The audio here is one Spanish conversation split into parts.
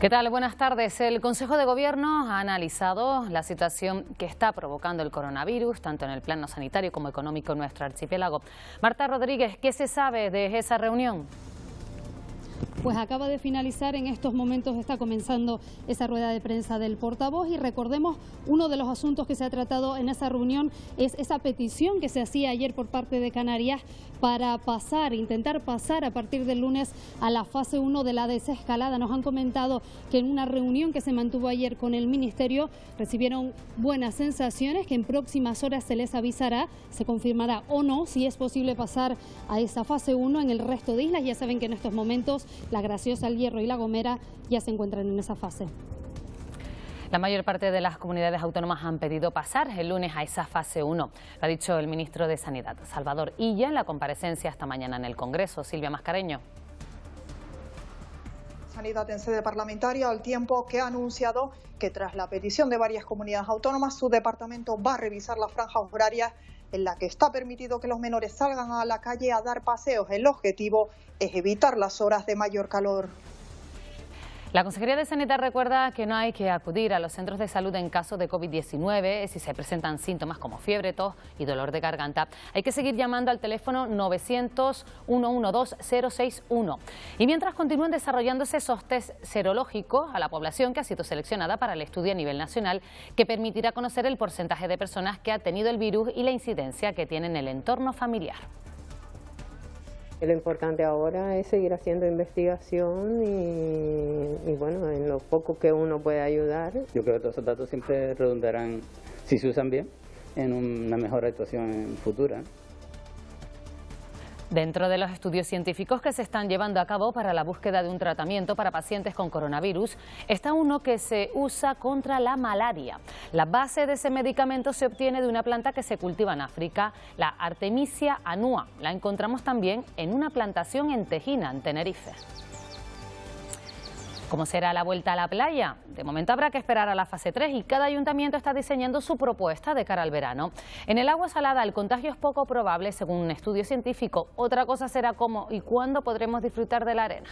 ¿Qué tal? Buenas tardes. El Consejo de Gobierno ha analizado la situación que está provocando el coronavirus, tanto en el plano sanitario como económico en nuestro archipiélago. Marta Rodríguez, ¿qué se sabe de esa reunión? Pues acaba de finalizar, en estos momentos está comenzando esa rueda de prensa del portavoz y recordemos, uno de los asuntos que se ha tratado en esa reunión es esa petición que se hacía ayer por parte de Canarias para intentar pasar a partir del lunes a la fase 1 de la desescalada. Nos han comentado que en una reunión que se mantuvo ayer con el Ministerio recibieron buenas sensaciones, que en próximas horas se les avisará, se confirmará o no si es posible pasar a esa fase 1 en el resto de islas. Ya saben que en estos momentos La Graciosa, El Hierro y La Gomera ya se encuentran en esa fase. La mayor parte de las comunidades autónomas han pedido pasar el lunes a esa fase 1. Lo ha dicho el ministro de Sanidad, Salvador Illa, en la comparecencia esta mañana en el Congreso. Silvia Mascareño. Sanidad en sede parlamentaria, al tiempo que ha anunciado que tras la petición de varias comunidades autónomas, su departamento va a revisar las franjas horarias en la que está permitido que los menores salgan a la calle a dar paseos. El objetivo es evitar las horas de mayor calor. La Consejería de Sanidad recuerda que no hay que acudir a los centros de salud en caso de COVID-19 si se presentan síntomas como fiebre, tos y dolor de garganta. Hay que seguir llamando al teléfono 900-112-061. Y mientras continúan desarrollándose esos test serológicos a la población que ha sido seleccionada para el estudio a nivel nacional, que permitirá conocer el porcentaje de personas que ha tenido el virus y la incidencia que tiene en el entorno familiar. Lo importante ahora es seguir haciendo investigación y bueno, en lo poco que uno puede ayudar. Yo creo que todos esos datos siempre redundarán, si se usan bien, en una mejor actuación futura. Dentro de los estudios científicos que se están llevando a cabo para la búsqueda de un tratamiento para pacientes con coronavirus, está uno que se usa contra la malaria. La base de ese medicamento se obtiene de una planta que se cultiva en África, la Artemisia annua. La encontramos también en una plantación en Tejina, en Tenerife. ¿Cómo será la vuelta a la playa? De momento habrá que esperar a la fase 3 y cada ayuntamiento está diseñando su propuesta de cara al verano. En el agua salada el contagio es poco probable según un estudio científico. Otra cosa será cómo y cuándo podremos disfrutar de la arena.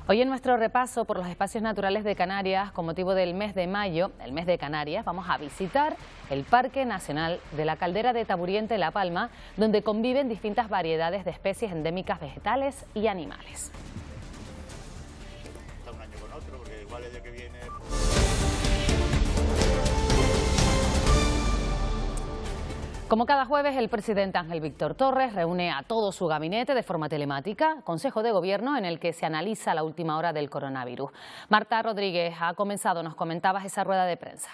Hoy en nuestro repaso por los espacios naturales de Canarias, con motivo del mes de mayo, el mes de Canarias, vamos a visitar el Parque Nacional de la Caldera de Taburiente, La Palma, donde conviven distintas variedades de especies endémicas vegetales y animales. Está un año con otro, porque igual el día que viene... Como cada jueves, el presidente Ángel Víctor Torres reúne a todo su gabinete de forma telemática, Consejo de Gobierno en el que se analiza la última hora del coronavirus. Marta Rodríguez ha comenzado, nos comentabas esa rueda de prensa.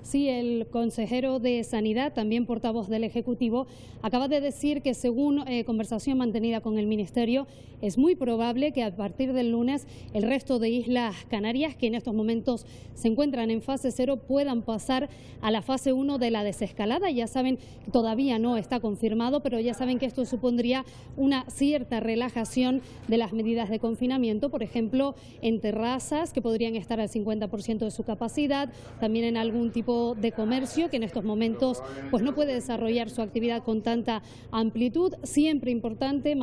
Sí, el consejero de Sanidad, también portavoz del Ejecutivo, acaba de decir que según conversación mantenida con el Ministerio, es muy probable que a partir del lunes el resto de islas Canarias, que en estos momentos se encuentran en fase 0, puedan pasar a la fase 1 de la desescalada. Ya saben que todavía no está confirmado, pero ya saben que esto supondría una cierta relajación de las medidas de confinamiento, por ejemplo, en terrazas que podrían estar al 50% de su capacidad, también en algún tipo de comercio que en estos momentos pues no puede desarrollar su actividad con tanta amplitud. Siempre importante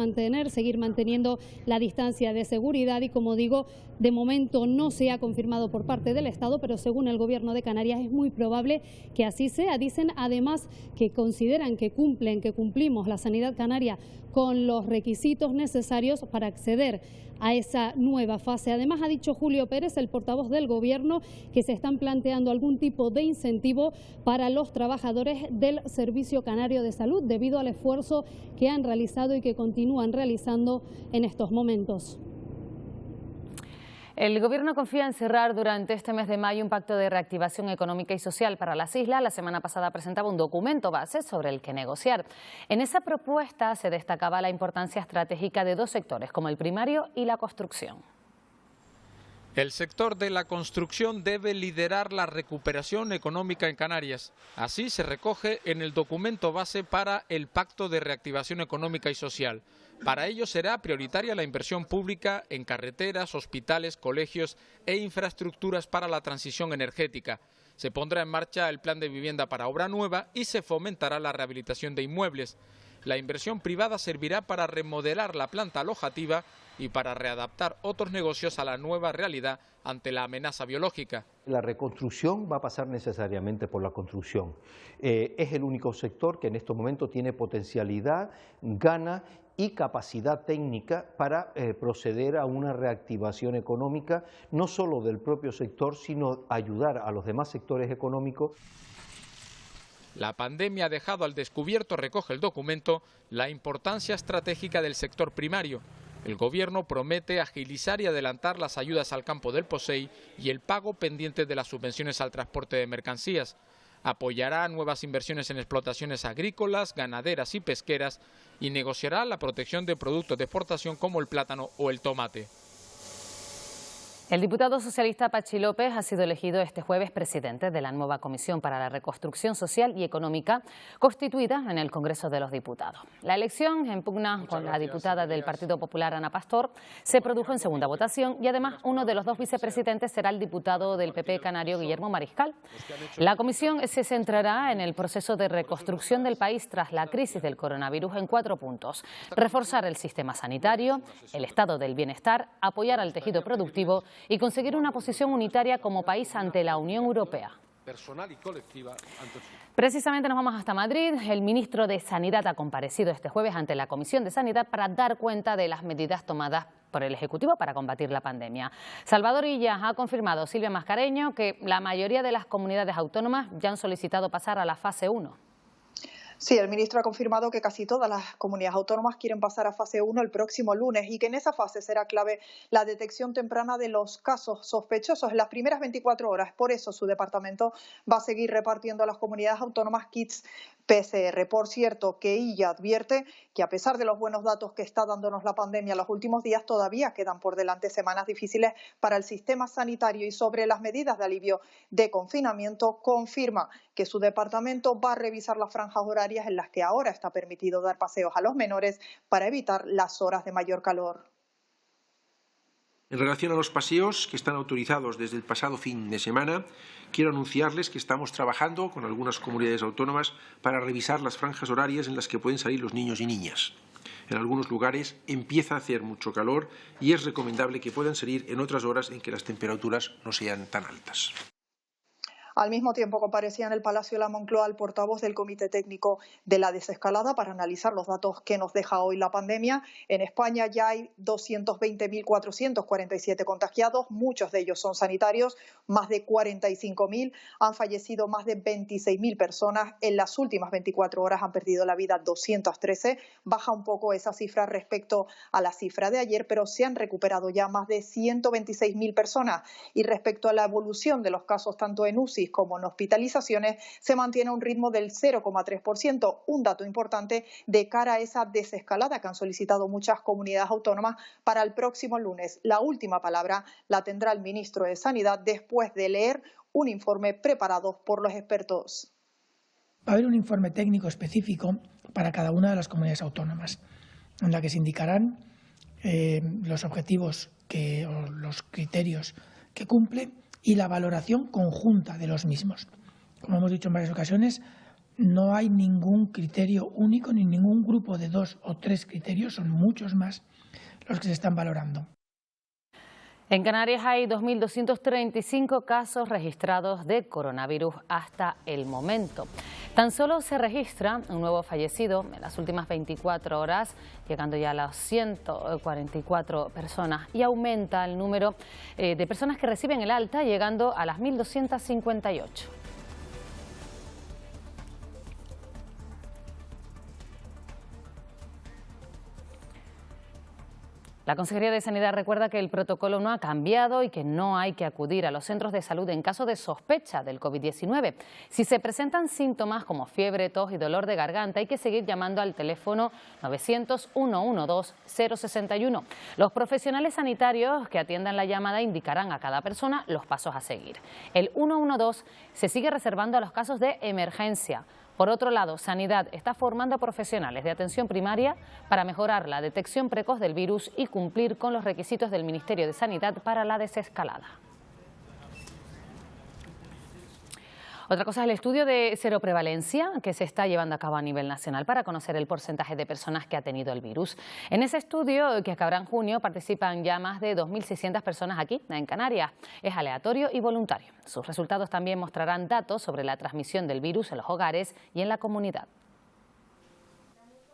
seguir manteniendo la distancia de seguridad y, como digo, de momento no se ha confirmado por parte del Estado, pero según el Gobierno de Canarias es muy probable que así sea. Dicen además que consideran que cumplimos la sanidad canaria con los requisitos necesarios para acceder a esa nueva fase. Además, ha dicho Julio Pérez, el portavoz del Gobierno, que se están planteando algún tipo de incentivo para los trabajadores del Servicio Canario de Salud debido al esfuerzo que han realizado y que continúan realizando en estos momentos. El Gobierno confía en cerrar durante este mes de mayo un pacto de reactivación económica y social para las islas. La semana pasada presentaba un documento base sobre el que negociar. En esa propuesta se destacaba la importancia estratégica de dos sectores, como el primario y la construcción. El sector de la construcción debe liderar la recuperación económica en Canarias. Así se recoge en el documento base para el Pacto de Reactivación Económica y Social. Para ello será prioritaria la inversión pública en carreteras, hospitales, colegios e infraestructuras para la transición energética. Se pondrá en marcha el plan de vivienda para obra nueva y se fomentará la rehabilitación de inmuebles. La inversión privada servirá para remodelar la planta alojativa y para readaptar otros negocios a la nueva realidad ante la amenaza biológica. La reconstrucción va a pasar necesariamente por la construcción. Es el único sector que en estos momentos tiene potencialidad, gana y capacidad técnica para proceder a una reactivación económica, no solo del propio sector, sino ayudar a los demás sectores económicos. La pandemia ha dejado al descubierto, recoge el documento, la importancia estratégica del sector primario. El Gobierno promete agilizar y adelantar las ayudas al campo del POSEI y el pago pendiente de las subvenciones al transporte de mercancías. Apoyará nuevas inversiones en explotaciones agrícolas, ganaderas y pesqueras y negociará la protección de productos de exportación como el plátano o el tomate. El diputado socialista Pachi López ha sido elegido este jueves presidente de la nueva Comisión para la Reconstrucción Social y Económica constituida en el Congreso de los Diputados. La elección, en pugna con la diputada del Partido Popular Ana Pastor, se produjo en segunda votación y además uno de los dos vicepresidentes será el diputado del PP canario Guillermo Mariscal. La comisión se centrará en el proceso de reconstrucción del país tras la crisis del coronavirus en 4 puntos: reforzar el sistema sanitario, el estado del bienestar, apoyar al tejido productivo y conseguir una posición unitaria como país ante la Unión Europea. Precisamente nos vamos hasta Madrid. El ministro de Sanidad ha comparecido este jueves ante la Comisión de Sanidad para dar cuenta de las medidas tomadas por el Ejecutivo para combatir la pandemia. Salvador Illa ha confirmado Silvia Mascareño que la mayoría de las comunidades autónomas ya han solicitado pasar a la fase 1. Sí, el ministro ha confirmado que casi todas las comunidades autónomas quieren pasar a fase 1 el próximo lunes y que en esa fase será clave la detección temprana de los casos sospechosos en las primeras 24 horas. Por eso su departamento va a seguir repartiendo a las comunidades autónomas kits PCR. Por cierto, que Illa advierte que a pesar de los buenos datos que está dándonos la pandemia en los últimos días, todavía quedan por delante semanas difíciles para el sistema sanitario y sobre las medidas de alivio de confinamiento confirma que su departamento va a revisar las franjas horarias en las que ahora está permitido dar paseos a los menores para evitar las horas de mayor calor. En relación a los paseos que están autorizados desde el pasado fin de semana, quiero anunciarles que estamos trabajando con algunas comunidades autónomas para revisar las franjas horarias en las que pueden salir los niños y niñas. En algunos lugares empieza a hacer mucho calor y es recomendable que puedan salir en otras horas en que las temperaturas no sean tan altas. Al mismo tiempo comparecía en el Palacio de la Moncloa el portavoz del Comité Técnico de la Desescalada para analizar los datos que nos deja hoy la pandemia. En España ya hay 220.447 contagiados, muchos de ellos son sanitarios, más de 45.000, han fallecido más de 26.000 personas. En las últimas 24 horas han perdido la vida 213, baja un poco esa cifra respecto a la cifra de ayer, pero se han recuperado ya más de 126.000 personas. Y respecto a la evolución de los casos tanto en UCI como en hospitalizaciones, se mantiene un ritmo del 0,3%, un dato importante de cara a esa desescalada que han solicitado muchas comunidades autónomas para el próximo lunes. La última palabra la tendrá el ministro de Sanidad después de leer un informe preparado por los expertos. Va a haber un informe técnico específico para cada una de las comunidades autónomas, en la que se indicarán los objetivos o los criterios que cumple y la valoración conjunta de los mismos. Como hemos dicho en varias ocasiones, no hay ningún criterio único ni ningún grupo de 2 o 3 criterios, son muchos más los que se están valorando. En Canarias hay 2.235 casos registrados de coronavirus hasta el momento. Tan solo se registra un nuevo fallecido en las últimas 24 horas, llegando ya a las 144 personas, y aumenta el número de personas que reciben el alta, llegando a las 1.258. La Consejería de Sanidad recuerda que el protocolo no ha cambiado y que no hay que acudir a los centros de salud en caso de sospecha del COVID-19. Si se presentan síntomas como fiebre, tos y dolor de garganta, hay que seguir llamando al teléfono 900-112-061. Los profesionales sanitarios que atiendan la llamada indicarán a cada persona los pasos a seguir. El 112 se sigue reservando a los casos de emergencia. Por otro lado, Sanidad está formando a profesionales de atención primaria para mejorar la detección precoz del virus y cumplir con los requisitos del Ministerio de Sanidad para la desescalada. Otra cosa es el estudio de seroprevalencia que se está llevando a cabo a nivel nacional para conocer el porcentaje de personas que ha tenido el virus. En ese estudio, que acabará en junio, participan ya más de 2.600 personas aquí, en Canarias. Es aleatorio y voluntario. Sus resultados también mostrarán datos sobre la transmisión del virus en los hogares y en la comunidad.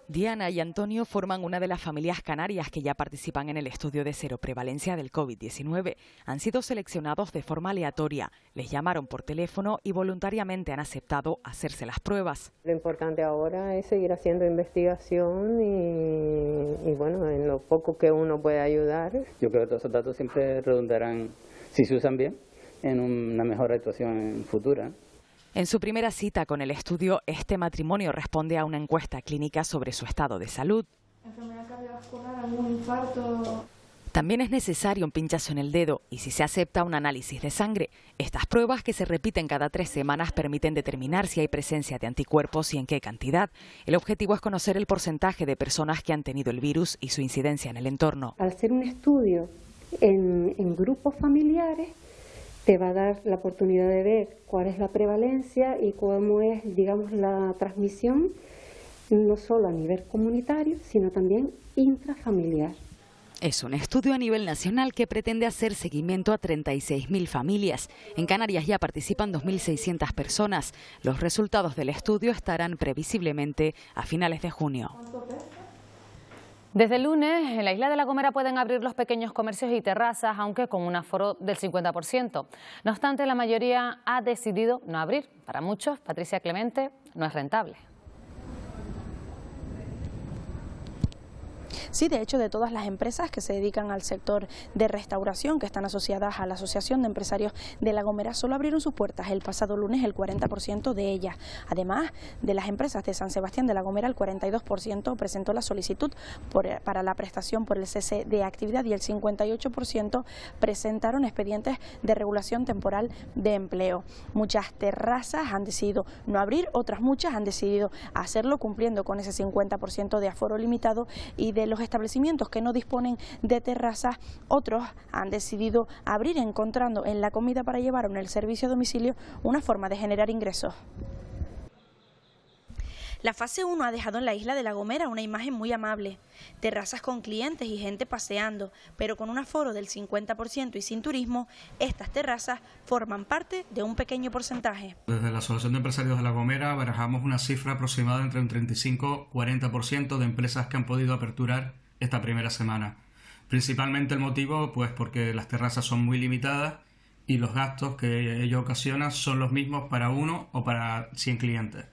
Diana y Antonio forman una de las familias canarias que ya participan en el estudio de seroprevalencia del COVID-19. Han sido seleccionados de forma aleatoria, les llamaron por teléfono y voluntariamente han aceptado hacerse las pruebas. Lo importante ahora es seguir haciendo investigación y bueno, en lo poco que uno puede ayudar. Yo creo que todos esos datos siempre redundarán, si se usan bien, en una mejor actuación futura. En su primera cita con el estudio, este matrimonio responde a una encuesta clínica sobre su estado de salud. ¿Enfermedad cardiovascular, algún infarto? También es necesario un pinchazo en el dedo y si se acepta un análisis de sangre. Estas pruebas, que se repiten cada 3 semanas, permiten determinar si hay presencia de anticuerpos y en qué cantidad. El objetivo es conocer el porcentaje de personas que han tenido el virus y su incidencia en el entorno. Al hacer un estudio en grupos familiares, te va a dar la oportunidad de ver cuál es la prevalencia y cómo es, digamos, la transmisión, no solo a nivel comunitario, sino también intrafamiliar. Es un estudio a nivel nacional que pretende hacer seguimiento a 36.000 familias. En Canarias ya participan 2.600 personas. Los resultados del estudio estarán previsiblemente a finales de junio. Desde el lunes, en la isla de La Gomera pueden abrir los pequeños comercios y terrazas, aunque con un aforo del 50%. No obstante, la mayoría ha decidido no abrir. Para muchos, Patricia Clemente, no es rentable. Sí, de hecho, de todas las empresas que se dedican al sector de restauración, que están asociadas a la Asociación de Empresarios de La Gomera, solo abrieron sus puertas el pasado lunes el 40% de ellas. Además, de las empresas de San Sebastián de La Gomera, el 42% presentó la solicitud para la prestación por el cese de actividad y el 58% presentaron expedientes de regulación temporal de empleo. Muchas terrazas han decidido no abrir, otras muchas han decidido hacerlo cumpliendo con ese 50% de aforo limitado, y de los establecimientos que no disponen de terrazas, otros han decidido abrir, encontrando en la comida para llevar o en el servicio a domicilio una forma de generar ingresos. La fase 1 ha dejado en la isla de La Gomera una imagen muy amable, terrazas con clientes y gente paseando, pero con un aforo del 50% y sin turismo, estas terrazas forman parte de un pequeño porcentaje. Desde la Asociación de Empresarios de La Gomera barajamos una cifra aproximada entre un 35-40% de empresas que han podido aperturar esta primera semana. Principalmente el motivo, pues porque las terrazas son muy limitadas y los gastos que ello ocasiona son los mismos para 1 o para 100 clientes.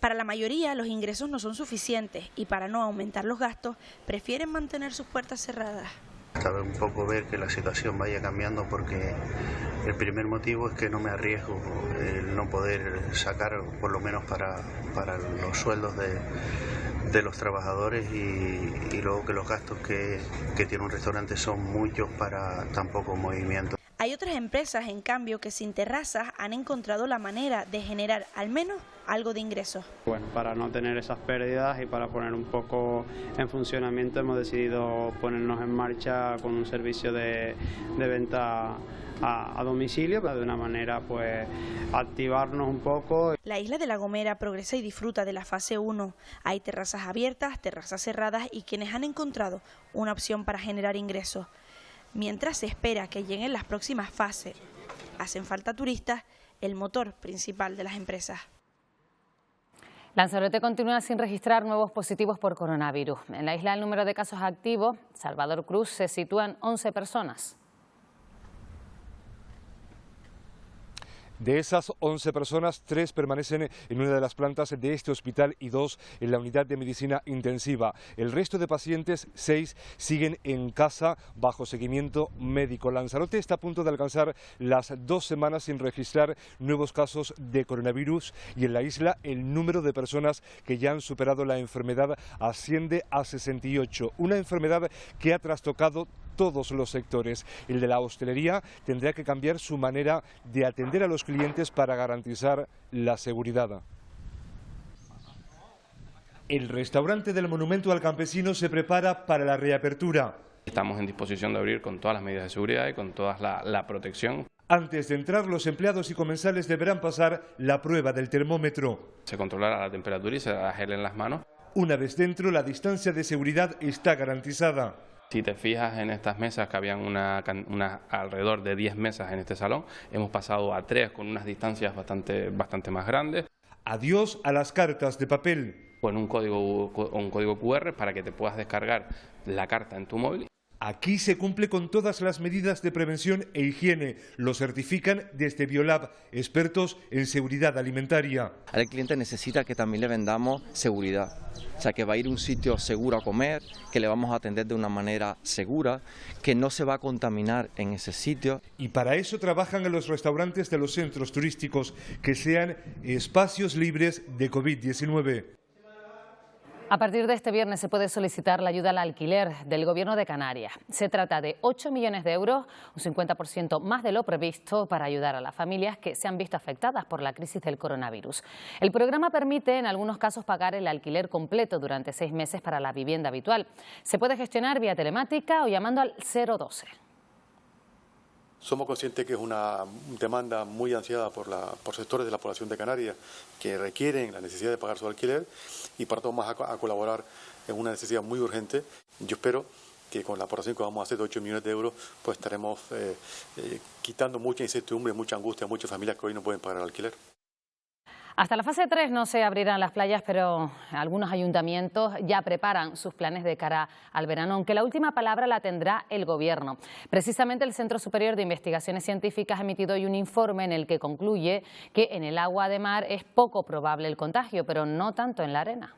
Para la mayoría, los ingresos no son suficientes y para no aumentar los gastos, prefieren mantener sus puertas cerradas. Cabe un poco ver que la situación vaya cambiando, porque el primer motivo es que no me arriesgo el no poder sacar, por lo menos para los sueldos de los trabajadores, y luego que los gastos que tiene un restaurante son muchos para tan poco movimiento. Hay otras empresas, en cambio, que sin terrazas han encontrado la manera de generar al menos algo de ingresos. Bueno, para no tener esas pérdidas y para poner un poco en funcionamiento, hemos decidido ponernos en marcha con un servicio de venta a domicilio, para de una manera pues activarnos un poco. La isla de La Gomera progresa y disfruta de la fase 1. Hay terrazas abiertas, terrazas cerradas y quienes han encontrado una opción para generar ingresos. Mientras se espera que lleguen las próximas fases, hacen falta turistas, el motor principal de las empresas. Lanzarote continúa sin registrar nuevos positivos por coronavirus. En la isla el número de casos activos, Salvador Cruz, se sitúan 11 personas. De esas 11 personas, 3 permanecen en una de las plantas de este hospital y 2 en la unidad de medicina intensiva. El resto de pacientes, 6, siguen en casa bajo seguimiento médico. Lanzarote está a punto de alcanzar las 2 semanas sin registrar nuevos casos de coronavirus, y en la isla el número de personas que ya han superado la enfermedad asciende a 68. Una enfermedad que ha trastocado todos los sectores. El de la hostelería tendrá que cambiar su manera de atender a los clientes para garantizar la seguridad. El restaurante del Monumento al Campesino se prepara para la reapertura. Estamos en disposición de abrir con todas las medidas de seguridad y con toda la protección. Antes de entrar, los empleados y comensales deberán pasar la prueba del termómetro. Se controlará la temperatura y se dará gel en las manos. Una vez dentro, la distancia de seguridad está garantizada. Si te fijas en estas mesas, que habían alrededor de 10 mesas en este salón, hemos pasado a 3 con unas distancias bastante más grandes. Adiós a las cartas de papel. Con un código QR para que te puedas descargar la carta en tu móvil. Aquí se cumple con todas las medidas de prevención e higiene. Lo certifican desde Biolab, expertos en seguridad alimentaria. El cliente necesita que también le vendamos seguridad. O sea, que va a ir a un sitio seguro a comer, que le vamos a atender de una manera segura, que no se va a contaminar en ese sitio. Y para eso trabajan en los restaurantes de los centros turísticos, que sean espacios libres de COVID-19. A partir de este viernes se puede solicitar la ayuda al alquiler del Gobierno de Canarias. Se trata de 8 millones de euros, un 50% más de lo previsto para ayudar a las familias que se han visto afectadas por la crisis del coronavirus. El programa permite en algunos casos pagar el alquiler completo durante 6 meses para la vivienda habitual. Se puede gestionar vía telemática o llamando al 012. Somos conscientes que es una demanda muy ansiada por sectores de la población de Canarias que requieren la necesidad de pagar su alquiler y para todos más a colaborar en una necesidad muy urgente. Yo espero que con la aportación que vamos a hacer de 8 millones de euros, pues estaremos quitando mucha incertidumbre, mucha angustia a muchas familias que hoy no pueden pagar el alquiler. Hasta la fase 3 no se abrirán las playas, pero algunos ayuntamientos ya preparan sus planes de cara al verano, aunque la última palabra la tendrá el Gobierno. Precisamente el Centro Superior de Investigaciones Científicas ha emitido hoy un informe en el que concluye que en el agua de mar es poco probable el contagio, pero no tanto en la arena.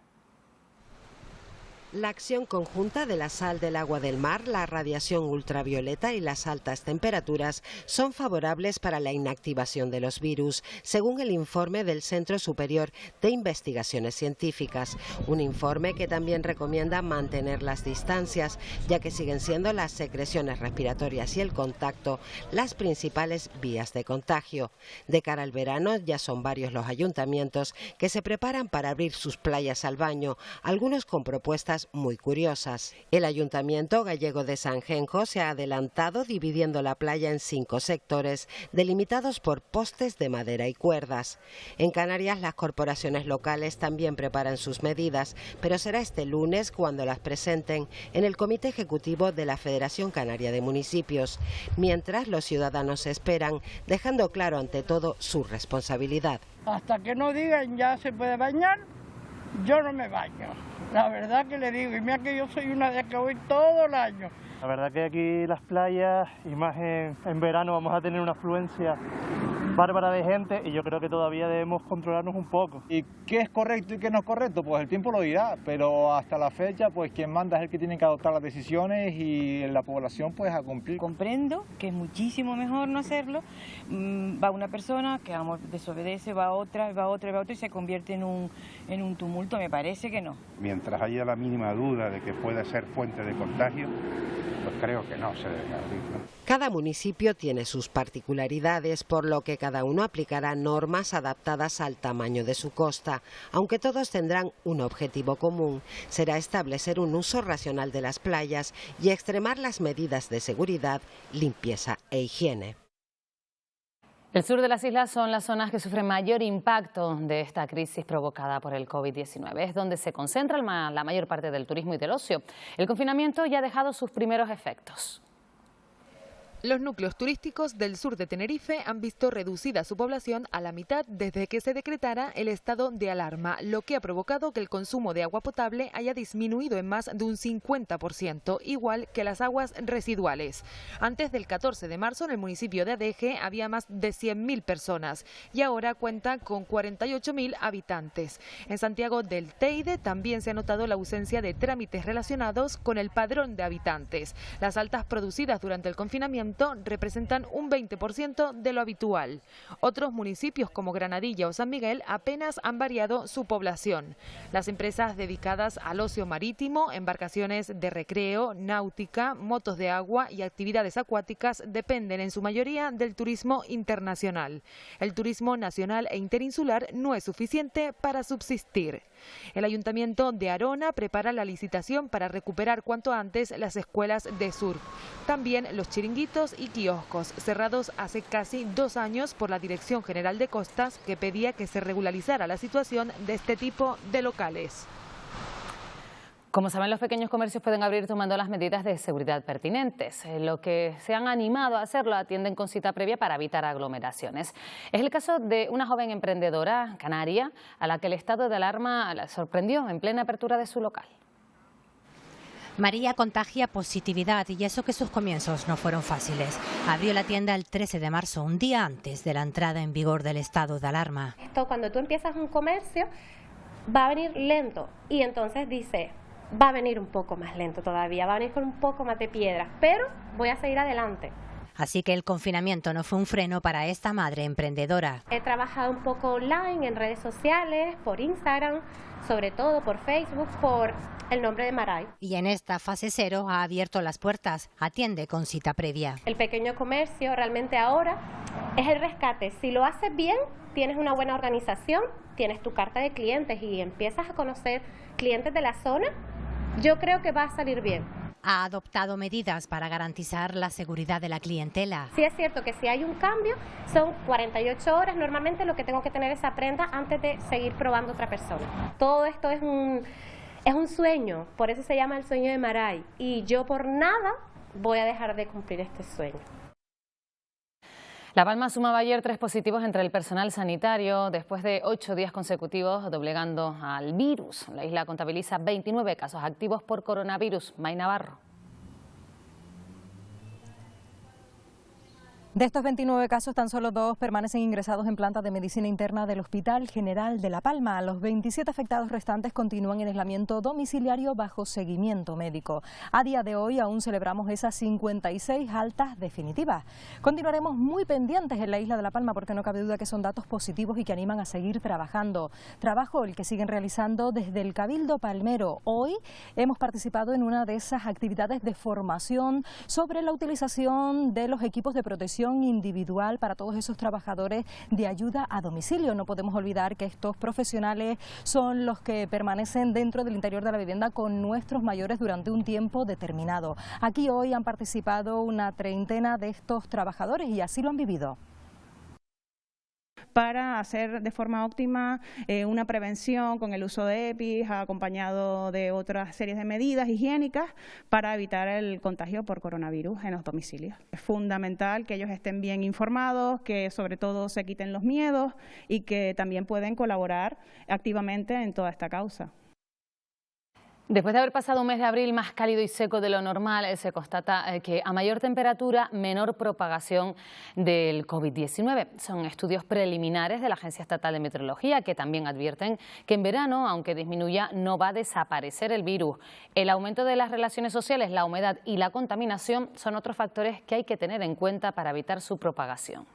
La acción conjunta de la sal del agua del mar, la radiación ultravioleta y las altas temperaturas son favorables para la inactivación de los virus, según el informe del Centro Superior de Investigaciones Científicas. Un informe que también recomienda mantener las distancias, ya que siguen siendo las secreciones respiratorias y el contacto las principales vías de contagio. De cara al verano, ya son varios los ayuntamientos que se preparan para abrir sus playas al baño, algunos con propuestas muy curiosas. El Ayuntamiento Gallego de Sanjenjo se ha adelantado dividiendo la playa en 5 sectores, delimitados por postes de madera y cuerdas. En Canarias, las corporaciones locales también preparan sus medidas, pero será este lunes cuando las presenten en el Comité Ejecutivo de la Federación Canaria de Municipios, mientras los ciudadanos esperan, dejando claro ante todo su responsabilidad. Hasta que no digan ya se puede bañar, yo no me baño. La verdad que le digo, y mira que yo soy una de las que voy todo el año. La verdad que aquí las playas, y más en verano, vamos a tener una afluencia bárbara de gente y yo creo que todavía debemos controlarnos un poco. ¿Y qué es correcto y qué no es correcto? Pues el tiempo lo dirá, pero hasta la fecha pues quien manda es el que tiene que adoptar las decisiones y la población pues a cumplir. Comprendo que es muchísimo mejor no hacerlo. Va una persona que desobedece, va otra y se convierte en un tumulto. Me parece que no. Mientras haya la mínima duda de que pueda ser fuente de contagio, pues creo que no se debe abrir, ¿no? Cada municipio tiene sus particularidades, por lo que cada uno aplicará normas adaptadas al tamaño de su costa, aunque todos tendrán un objetivo común: será establecer un uso racional de las playas y extremar las medidas de seguridad, limpieza e higiene. El sur de las islas son las zonas que sufren mayor impacto de esta crisis provocada por el COVID-19. Es donde se concentra la mayor parte del turismo y del ocio. El confinamiento ya ha dejado sus primeros efectos. Los núcleos turísticos del sur de Tenerife han visto reducida su población a la mitad desde que se decretara el estado de alarma, lo que ha provocado que el consumo de agua potable haya disminuido en más de un 50%, igual que las aguas residuales. Antes del 14 de marzo en el municipio de Adeje había más de 100.000 personas y ahora cuenta con 48.000 habitantes. En Santiago del Teide también se ha notado la ausencia de trámites relacionados con el padrón de habitantes. Las altas producidas durante el confinamiento representan un 20% de lo habitual. Otros municipios como Granadilla o San Miguel apenas han variado su población. Las empresas dedicadas al ocio marítimo, embarcaciones de recreo, náutica, motos de agua y actividades acuáticas dependen en su mayoría del turismo internacional. El turismo nacional e interinsular no es suficiente para subsistir. El Ayuntamiento de Arona prepara la licitación para recuperar cuanto antes las escuelas de surf. También los chiringuitos y kioscos, cerrados hace casi 2 años por la Dirección General de Costas, que pedía que se regularizara la situación de este tipo de locales. Como saben, los pequeños comercios pueden abrir tomando las medidas de seguridad pertinentes. Lo que se han animado a hacerlo atienden con cita previa para evitar aglomeraciones. Es el caso de una joven emprendedora canaria a la que el estado de alarma la sorprendió en plena apertura de su local. María contagia positividad y eso que sus comienzos no fueron fáciles. Abrió la tienda el 13 de marzo, un día antes de la entrada en vigor del estado de alarma. Esto, cuando tú empiezas un comercio, va a venir lento y entonces dice, va a venir un poco más lento todavía, va a venir con un poco más de piedras, pero voy a seguir adelante. Así que el confinamiento no fue un freno para esta madre emprendedora. He trabajado un poco online, en redes sociales, por Instagram, sobre todo por Facebook, por el nombre de Maray. Y en esta fase 0 ha abierto las puertas, atiende con cita previa. El pequeño comercio realmente ahora es el rescate. Si lo haces bien, tienes una buena organización, tienes tu carta de clientes y empiezas a conocer clientes de la zona, yo creo que va a salir bien. Ha adoptado medidas para garantizar la seguridad de la clientela. Sí es cierto que si hay un cambio, son 48 horas normalmente lo que tengo que tener esa prenda antes de seguir probando otra persona. Todo esto es un sueño, por eso se llama el sueño de Maray. Y yo por nada voy a dejar de cumplir este sueño. La Palma sumaba ayer 3 positivos entre el personal sanitario después de 8 días consecutivos doblegando al virus. La isla contabiliza 29 casos activos por coronavirus. May Navarro. De estos 29 casos, tan solo 2 permanecen ingresados en plantas de medicina interna del Hospital General de La Palma. Los 27 afectados restantes continúan en aislamiento domiciliario bajo seguimiento médico. A día de hoy aún celebramos esas 56 altas definitivas. Continuaremos muy pendientes en la isla de La Palma porque no cabe duda que son datos positivos y que animan a seguir trabajando. Trabajo el que siguen realizando desde el Cabildo Palmero. Hoy hemos participado en una de esas actividades de formación sobre la utilización de los equipos de protección individual para todos esos trabajadores de ayuda a domicilio. No podemos olvidar que estos profesionales son los que permanecen dentro del interior de la vivienda con nuestros mayores durante un tiempo determinado. Aquí hoy han participado una treintena de estos trabajadores y así lo han vivido. Para hacer de forma óptima una prevención con el uso de EPIs, acompañado de otras series de medidas higiénicas para evitar el contagio por coronavirus en los domicilios. Es fundamental que ellos estén bien informados, que sobre todo se quiten los miedos y que también pueden colaborar activamente en toda esta causa. Después de haber pasado un mes de abril más cálido y seco de lo normal, se constata que a mayor temperatura, menor propagación del COVID-19. Son estudios preliminares de la Agencia Estatal de Meteorología que también advierten que en verano, aunque disminuya, no va a desaparecer el virus. El aumento de las relaciones sociales, la humedad y la contaminación son otros factores que hay que tener en cuenta para evitar su propagación.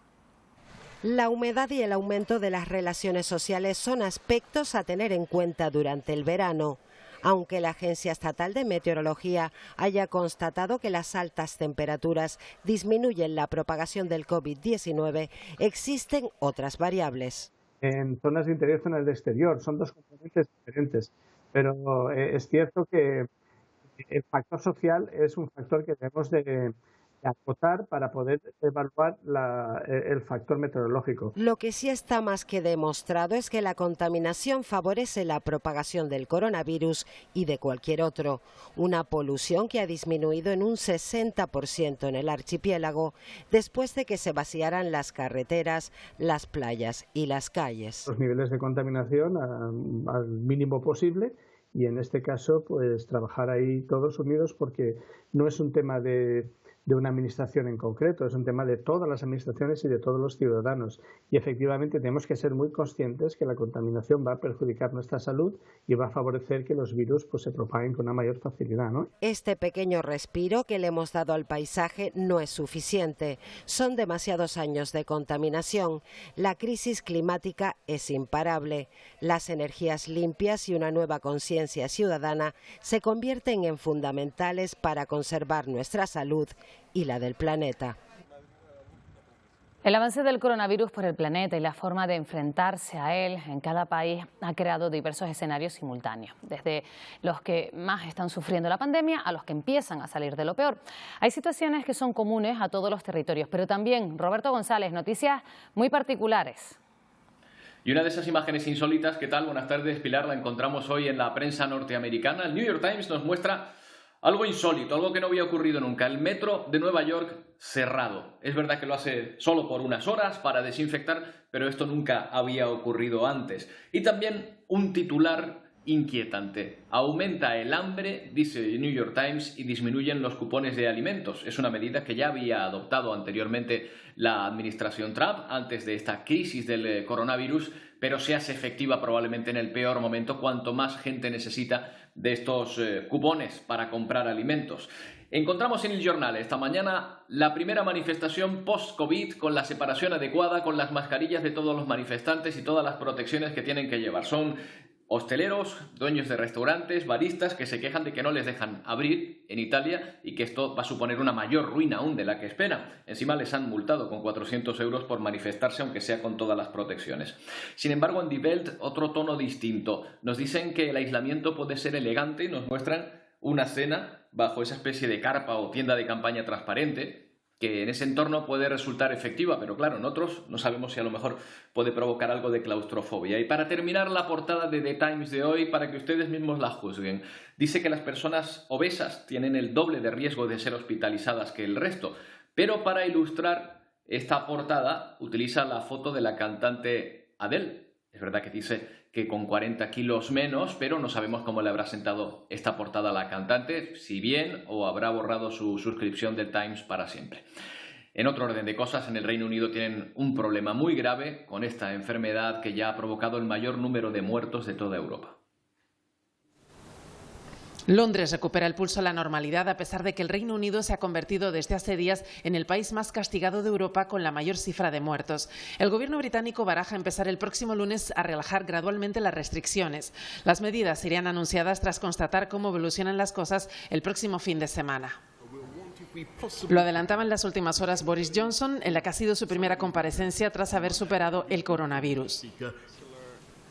La humedad y el aumento de las relaciones sociales son aspectos a tener en cuenta durante el verano. Aunque la Agencia Estatal de Meteorología haya constatado que las altas temperaturas disminuyen la propagación del COVID-19, existen otras variables. En zonas de interior y zonas de exterior son 2 componentes diferentes, pero es cierto que el factor social es un factor que debemos de acotar para poder evaluar el factor meteorológico. Lo que sí está más que demostrado es que la contaminación favorece la propagación del coronavirus y de cualquier otro. Una polución que ha disminuido en un 60% en el archipiélago después de que se vaciaran las carreteras, las playas y las calles. Los niveles de contaminación al mínimo posible y en este caso pues trabajar ahí todos unidos porque no es un tema de una administración en concreto, es un tema de todas las administraciones y de todos los ciudadanos. Y efectivamente tenemos que ser muy conscientes que la contaminación va a perjudicar nuestra salud y va a favorecer que los virus pues, se propaguen con una mayor facilidad, ¿no? Este pequeño respiro que le hemos dado al paisaje no es suficiente. Son demasiados años de contaminación. La crisis climática es imparable. Las energías limpias y una nueva conciencia ciudadana se convierten en fundamentales para conservar nuestra salud y la del planeta. El avance del coronavirus por el planeta y la forma de enfrentarse a él en cada país ha creado diversos escenarios simultáneos, desde los que más están sufriendo la pandemia a los que empiezan a salir de lo peor. Hay situaciones que son comunes a todos los territorios, pero también, Roberto González, noticias muy particulares. Y una de esas imágenes insólitas, ¿qué tal? Buenas tardes, Pilar, la encontramos hoy en la prensa norteamericana. El New York Times nos muestra algo insólito, algo que no había ocurrido nunca. El metro de Nueva York cerrado. Es verdad que lo hace solo por unas horas para desinfectar, pero esto nunca había ocurrido antes. Y también un titular inquietante. Aumenta el hambre, dice el New York Times, y disminuyen los cupones de alimentos. Es una medida que ya había adoptado anteriormente la administración Trump antes de esta crisis del coronavirus, pero se hace efectiva probablemente en el peor momento, cuanto más gente necesita de estos cupones para comprar alimentos. Encontramos en el Journal esta mañana la primera manifestación post-COVID con la separación adecuada, con las mascarillas de todos los manifestantes y todas las protecciones que tienen que llevar. Son hosteleros, dueños de restaurantes, baristas que se quejan de que no les dejan abrir en Italia y que esto va a suponer una mayor ruina aún de la que esperan. Encima les han multado con 400 euros por manifestarse, aunque sea con todas las protecciones. Sin embargo, en Die Welt, otro tono distinto. Nos dicen que el aislamiento puede ser elegante y nos muestran una cena bajo esa especie de carpa o tienda de campaña transparente, que en ese entorno puede resultar efectiva, pero claro, en otros no sabemos si a lo mejor puede provocar algo de claustrofobia. Y para terminar la portada de The Times de hoy, para que ustedes mismos la juzguen, dice que las personas obesas tienen el doble de riesgo de ser hospitalizadas que el resto, pero para ilustrar esta portada utiliza la foto de la cantante Adele. Es verdad que dice que con 40 kilos menos, pero no sabemos cómo le habrá sentado esta portada a la cantante, si bien o habrá borrado su suscripción del Times para siempre. En otro orden de cosas, en el Reino Unido tienen un problema muy grave con esta enfermedad que ya ha provocado el mayor número de muertos de toda Europa. Londres recupera el pulso a la normalidad a pesar de que el Reino Unido se ha convertido desde hace días en el país más castigado de Europa con la mayor cifra de muertos. El gobierno británico baraja empezar el próximo lunes a relajar gradualmente las restricciones. Las medidas serían anunciadas tras constatar cómo evolucionan las cosas el próximo fin de semana. Lo adelantaba en las últimas horas Boris Johnson, en la que ha sido su primera comparecencia tras haber superado el coronavirus.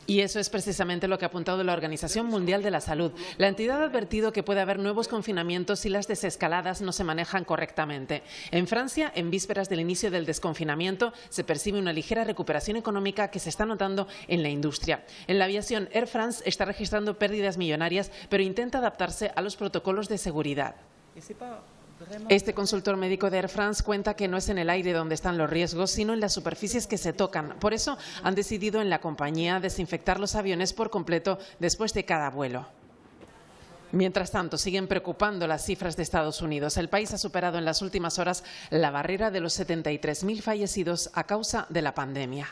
Y eso es precisamente lo que ha apuntado la Organización Mundial de la Salud. La entidad ha advertido que puede haber nuevos confinamientos si las desescaladas no se manejan correctamente. En Francia, en vísperas del inicio del desconfinamiento, se percibe una ligera recuperación económica que se está notando en la industria. En la aviación, Air France está registrando pérdidas millonarias, pero intenta adaptarse a los protocolos de seguridad. Este consultor médico de Air France cuenta que no es en el aire donde están los riesgos, sino en las superficies que se tocan. Por eso han decidido en la compañía desinfectar los aviones por completo después de cada vuelo. Mientras tanto, siguen preocupando las cifras de Estados Unidos. El país ha superado en las últimas horas la barrera de los 73.000 fallecidos a causa de la pandemia.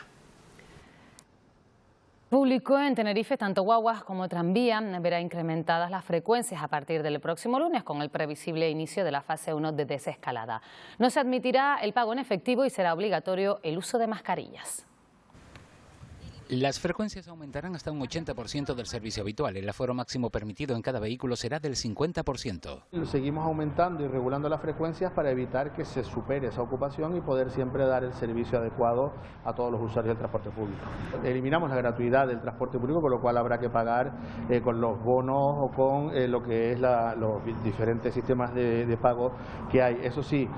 Público en Tenerife, tanto guaguas como tranvía, verá incrementadas las frecuencias a partir del próximo lunes con el previsible inicio de la fase 1 de desescalada. No se admitirá el pago en efectivo y será obligatorio el uso de mascarillas. Las frecuencias aumentarán hasta un 80% del servicio habitual. El aforo máximo permitido en cada vehículo será del 50%. Seguimos aumentando y regulando las frecuencias para evitar que se supere esa ocupación y poder siempre dar el servicio adecuado a todos los usuarios del transporte público. Eliminamos la gratuidad del transporte público, con lo cual habrá que pagar con los bonos o con lo que es los diferentes sistemas de pago que hay. Eso sí,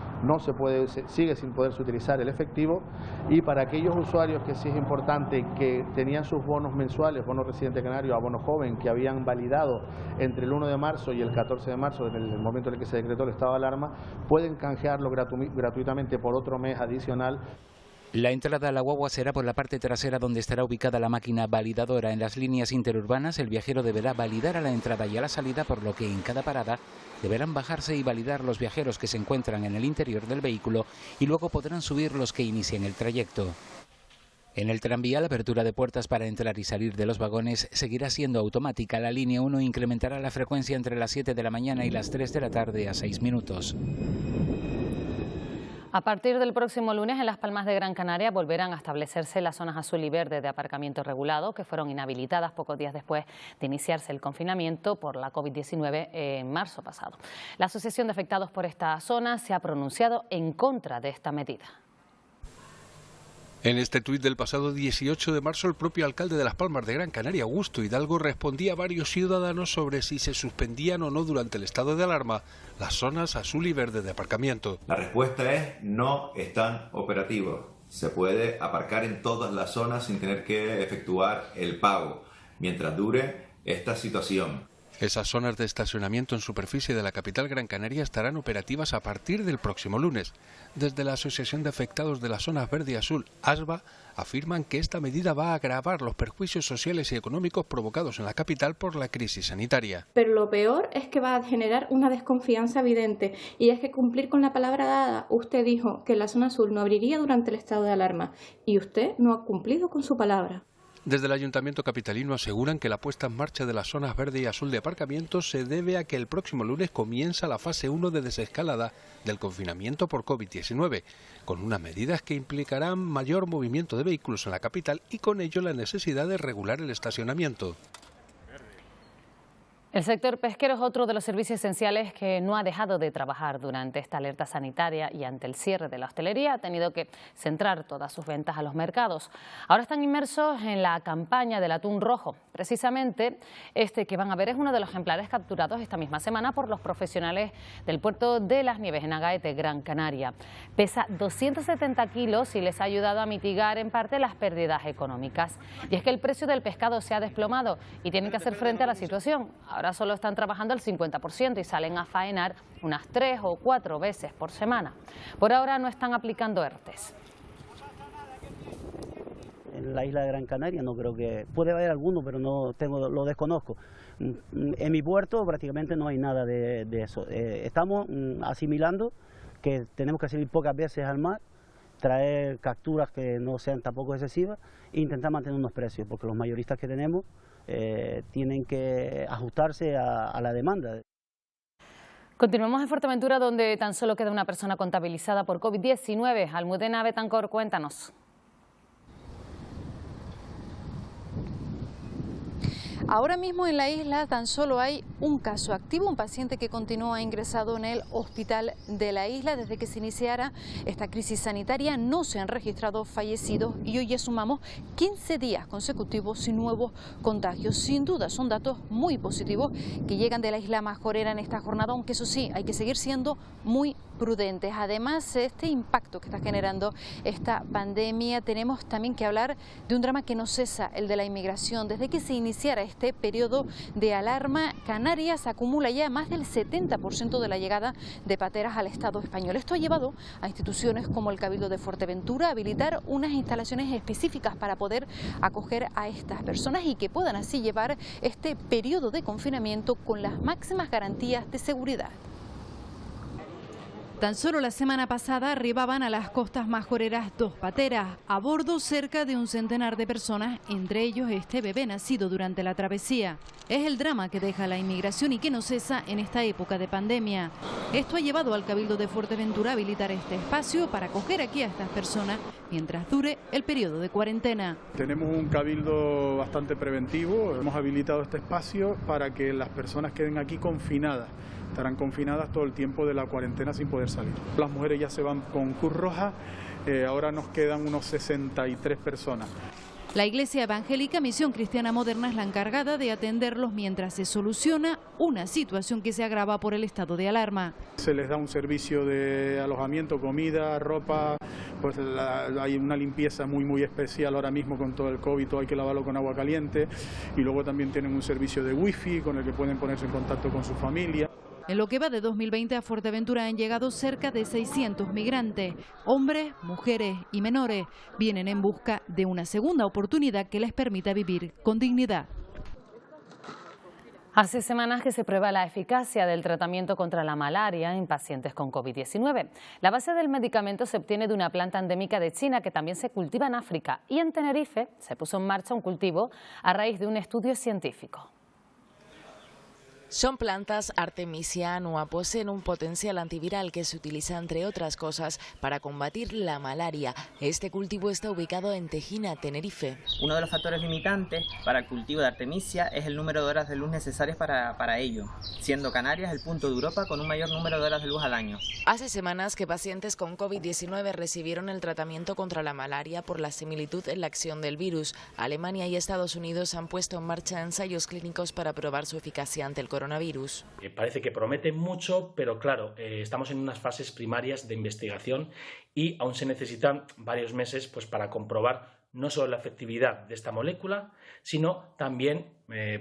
sigue sin poderse utilizar el efectivo, y para aquellos usuarios que sí es importante que tenían sus bonos mensuales, bonos residente canario, abono joven, que habían validado entre el 1 de marzo y el 14 de marzo, en el momento en el que se decretó el estado de alarma, pueden canjearlo gratuitamente por otro mes adicional. La entrada a la guagua será por la parte trasera, donde estará ubicada la máquina validadora. En las líneas interurbanas, el viajero deberá validar a la entrada y a la salida, por lo que en cada parada deberán bajarse y validar los viajeros que se encuentran en el interior del vehículo, y luego podrán subir los que inicien el trayecto. En el tranvía, la apertura de puertas para entrar y salir de los vagones seguirá siendo automática. La línea 1 incrementará la frecuencia entre las 7 de la mañana y las 3 de la tarde a 6 minutos. A partir del próximo lunes, en Las Palmas de Gran Canaria volverán a establecerse las zonas azul y verde de aparcamiento regulado, que fueron inhabilitadas pocos días después de iniciarse el confinamiento por la COVID-19 en marzo pasado. La Asociación de Afectados por esta zona se ha pronunciado en contra de esta medida. En este tuit del pasado 18 de marzo, el propio alcalde de Las Palmas de Gran Canaria, Augusto Hidalgo, respondía a varios ciudadanos sobre si se suspendían o no durante el estado de alarma las zonas azul y verde de aparcamiento. La respuesta es: no están operativos. Se puede aparcar en todas las zonas sin tener que efectuar el pago mientras dure esta situación. Esas zonas de estacionamiento en superficie de la capital Gran Canaria estarán operativas a partir del próximo lunes. Desde la Asociación de Afectados de las Zonas Verde y Azul, ASVA, afirman que esta medida va a agravar los perjuicios sociales y económicos provocados en la capital por la crisis sanitaria. Pero lo peor es que va a generar una desconfianza evidente, y es que cumplir con la palabra dada. Usted dijo que la zona azul no abriría durante el estado de alarma y usted no ha cumplido con su palabra. Desde el Ayuntamiento capitalino aseguran que la puesta en marcha de las zonas verde y azul de aparcamiento se debe a que el próximo lunes comienza la fase 1 de desescalada del confinamiento por COVID-19, con unas medidas que implicarán mayor movimiento de vehículos en la capital y con ello la necesidad de regular el estacionamiento. El sector pesquero es otro de los servicios esenciales que no ha dejado de trabajar durante esta alerta sanitaria, y ante el cierre de la hostelería ha tenido que centrar todas sus ventas a los mercados. Ahora están inmersos en la campaña del atún rojo. Precisamente este que van a ver es uno de los ejemplares capturados esta misma semana por los profesionales del puerto de Las Nieves en Agaete, Gran Canaria. Pesa 270 kilos y les ha ayudado a mitigar en parte las pérdidas económicas. Y es que el precio del pescado se ha desplomado y tienen que hacer frente a la situación. Ahora solo están trabajando el 50% y salen a faenar unas 3 o 4 veces por semana. Por ahora no están aplicando ERTES. En la isla de Gran Canaria no creo que... Puede haber alguno, pero no lo desconozco. En mi puerto prácticamente no hay nada de eso. Estamos asimilando que tenemos que salir pocas veces al mar, traer capturas que no sean tampoco excesivas e intentar mantener unos precios, porque los mayoristas que tenemos tienen que ajustarse a la demanda. Continuamos en Fuerteventura, donde tan solo queda una persona contabilizada por COVID-19. Almudena Betancor, cuéntanos. Ahora mismo en la isla tan solo hay un caso activo, un paciente que continúa ingresado en el hospital de la isla. Desde que se iniciara esta crisis sanitaria no se han registrado fallecidos y hoy ya sumamos 15 días consecutivos sin nuevos contagios. Sin duda son datos muy positivos que llegan de la isla Majorera en esta jornada, aunque eso sí, hay que seguir siendo muy prudentes. Además, este impacto que está generando esta pandemia, tenemos también que hablar de un drama que no cesa, el de la inmigración. Desde que se iniciara este periodo de alarma, Canarias acumula ya más del 70% de la llegada de pateras al Estado español. Esto ha llevado a instituciones como el Cabildo de Fuerteventura a habilitar unas instalaciones específicas para poder acoger a estas personas y que puedan así llevar este periodo de confinamiento con las máximas garantías de seguridad. Tan solo la semana pasada arribaban a las costas majoreras 2 pateras, a bordo cerca de un centenar de personas, entre ellos este bebé nacido durante la travesía. Es el drama que deja la inmigración y que no cesa en esta época de pandemia. Esto ha llevado al Cabildo de Fuerteventura a habilitar este espacio para acoger aquí a estas personas mientras dure el periodo de cuarentena. Tenemos un cabildo bastante preventivo, hemos habilitado este espacio para que las personas queden aquí confinadas. Estarán confinadas todo el tiempo de la cuarentena sin poder salir. Las mujeres ya se van con Cruz Roja, ahora nos quedan unos 63 personas. La Iglesia Evangélica Misión Cristiana Moderna es la encargada de atenderlos mientras se soluciona una situación que se agrava por el estado de alarma. Se les da un servicio de alojamiento, comida, ropa, pues hay una limpieza muy especial ahora mismo con todo el COVID, todo hay que lavarlo con agua caliente, y luego también tienen un servicio de wifi con el que pueden ponerse en contacto con su familia. En lo que va de 2020 a Fuerteventura han llegado cerca de 600 migrantes. Hombres, mujeres y menores vienen en busca de una segunda oportunidad que les permita vivir con dignidad. Hace semanas que se prueba la eficacia del tratamiento contra la malaria en pacientes con COVID-19. La base del medicamento se obtiene de una planta endémica de China que también se cultiva en África, y en Tenerife se puso en marcha un cultivo a raíz de un estudio científico. Son plantas Artemisia annua, poseen un potencial antiviral que se utiliza, entre otras cosas, para combatir la malaria. Este cultivo está ubicado en Tejina, Tenerife. Uno de los factores limitantes para el cultivo de Artemisia es el número de horas de luz necesarias para ello, siendo Canarias el punto de Europa con un mayor número de horas de luz al año. Hace semanas que pacientes con COVID-19 recibieron el tratamiento contra la malaria por la similitud en la acción del virus. Alemania y Estados Unidos han puesto en marcha ensayos clínicos para probar su eficacia ante el coronavirus. Parece que promete mucho, pero claro, estamos en unas fases primarias de investigación y aún se necesitan varios meses pues, para comprobar no solo la efectividad de esta molécula, sino también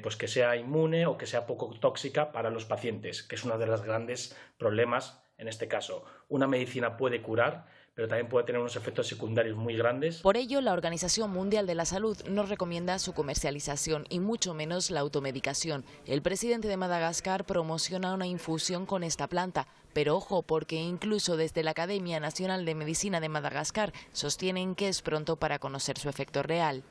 pues que sea inmune o que sea poco tóxica para los pacientes, que es uno de los grandes problemas en este caso. Una medicina puede curar, pero también puede tener unos efectos secundarios muy grandes. Por ello, la Organización Mundial de la Salud no recomienda su comercialización y mucho menos la automedicación. El presidente de Madagascar promociona una infusión con esta planta, pero ojo, porque incluso desde la Academia Nacional de Medicina de Madagascar sostienen que es pronto para conocer su efecto real.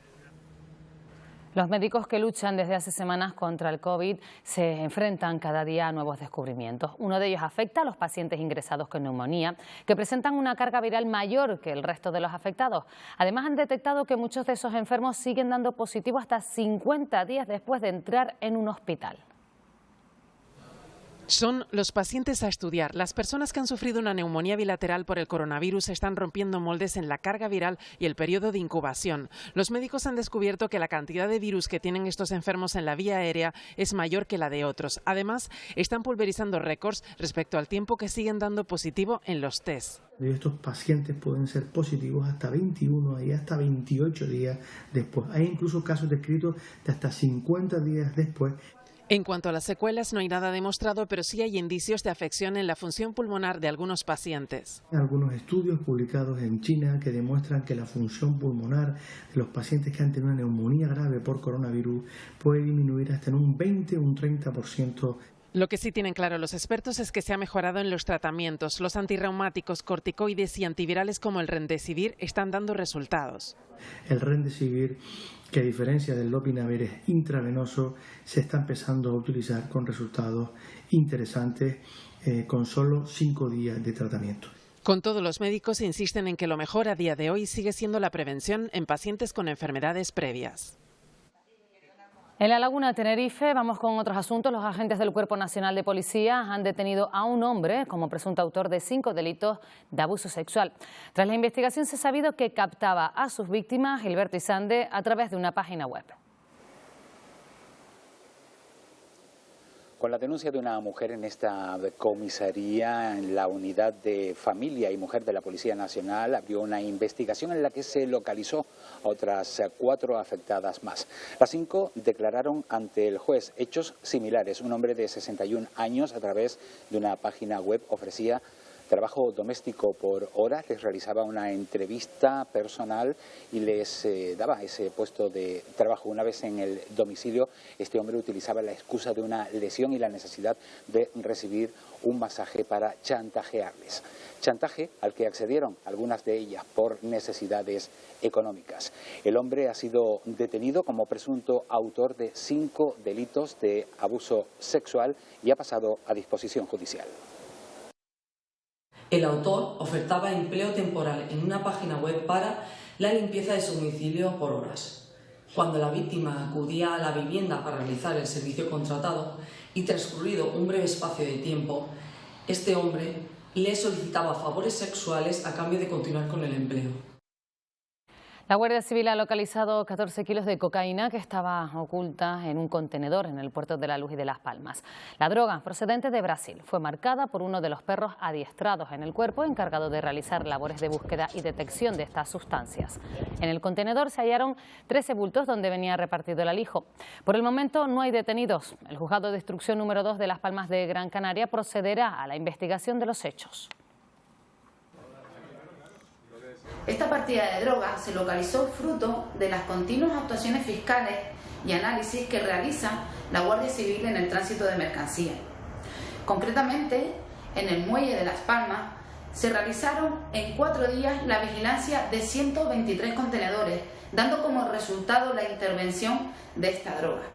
Los médicos que luchan desde hace semanas contra el COVID se enfrentan cada día a nuevos descubrimientos. Uno de ellos afecta a los pacientes ingresados con neumonía, que presentan una carga viral mayor que el resto de los afectados. Además, han detectado que muchos de esos enfermos siguen dando positivo hasta 50 días después de entrar en un hospital. Son los pacientes a estudiar. Las personas que han sufrido una neumonía bilateral por el coronavirus están rompiendo moldes en la carga viral y el periodo de incubación. Los médicos han descubierto que la cantidad de virus que tienen estos enfermos en la vía aérea es mayor que la de otros. Además, están pulverizando récords respecto al tiempo que siguen dando positivo en los test. Estos pacientes pueden ser positivos hasta 21 y hasta 28 días después. Hay incluso casos descritos de hasta 50 días después. En cuanto a las secuelas, no hay nada demostrado, pero sí hay indicios de afección en la función pulmonar de algunos pacientes. Hay algunos estudios publicados en China que demuestran que la función pulmonar de los pacientes que han tenido una neumonía grave por coronavirus puede disminuir hasta en un 20 o un 30%. Lo que sí tienen claro los expertos es que se ha mejorado en los tratamientos. Los antirreumáticos, corticoides y antivirales como el Remdesivir están dando resultados. El Remdesivir, que a diferencia del lopinavir es intravenoso, se está empezando a utilizar con resultados interesantes con solo 5 días de tratamiento. Con todo, los médicos insisten en que lo mejor a día de hoy sigue siendo la prevención en pacientes con enfermedades previas. En la Laguna Tenerife, vamos con otros asuntos. Los agentes del Cuerpo Nacional de Policía han detenido a un hombre como presunto autor de 5 delitos de abuso sexual. Tras la investigación se ha sabido que captaba a sus víctimas, Gilberto Isande, a través de una página web. Con la denuncia de una mujer en esta comisaría, en la unidad de familia y mujer de la Policía Nacional, abrió una investigación en la que se localizó a otras 4 afectadas más. Las 5 declararon ante el juez hechos similares. Un hombre de 61 años, a través de una página web, ofrecía trabajo doméstico por hora, les realizaba una entrevista personal y les daba ese puesto de trabajo. Una vez en el domicilio, este hombre utilizaba la excusa de una lesión y la necesidad de recibir un masaje para chantajearles. Chantaje al que accedieron algunas de ellas por necesidades económicas. El hombre ha sido detenido como presunto autor de 5 delitos de abuso sexual y ha pasado a disposición judicial. El autor ofertaba empleo temporal en una página web para la limpieza de su domicilio por horas. Cuando la víctima acudía a la vivienda para realizar el servicio contratado y transcurrido un breve espacio de tiempo, este hombre le solicitaba favores sexuales a cambio de continuar con el empleo. La Guardia Civil ha localizado 14 kilos de cocaína que estaba oculta en un contenedor en el puerto de La Luz y de Las Palmas. La droga, procedente de Brasil, fue marcada por uno de los perros adiestrados en el cuerpo encargado de realizar labores de búsqueda y detección de estas sustancias. En el contenedor se hallaron 13 bultos donde venía repartido el alijo. Por el momento no hay detenidos. El juzgado de instrucción número 2 de Las Palmas de Gran Canaria procederá a la investigación de los hechos. Esta partida de droga se localizó fruto de las continuas actuaciones fiscales y análisis que realiza la Guardia Civil en el tránsito de mercancías. Concretamente, en el muelle de Las Palmas se realizaron en 4 días la vigilancia de 123 contenedores, dando como resultado la intervención de esta droga.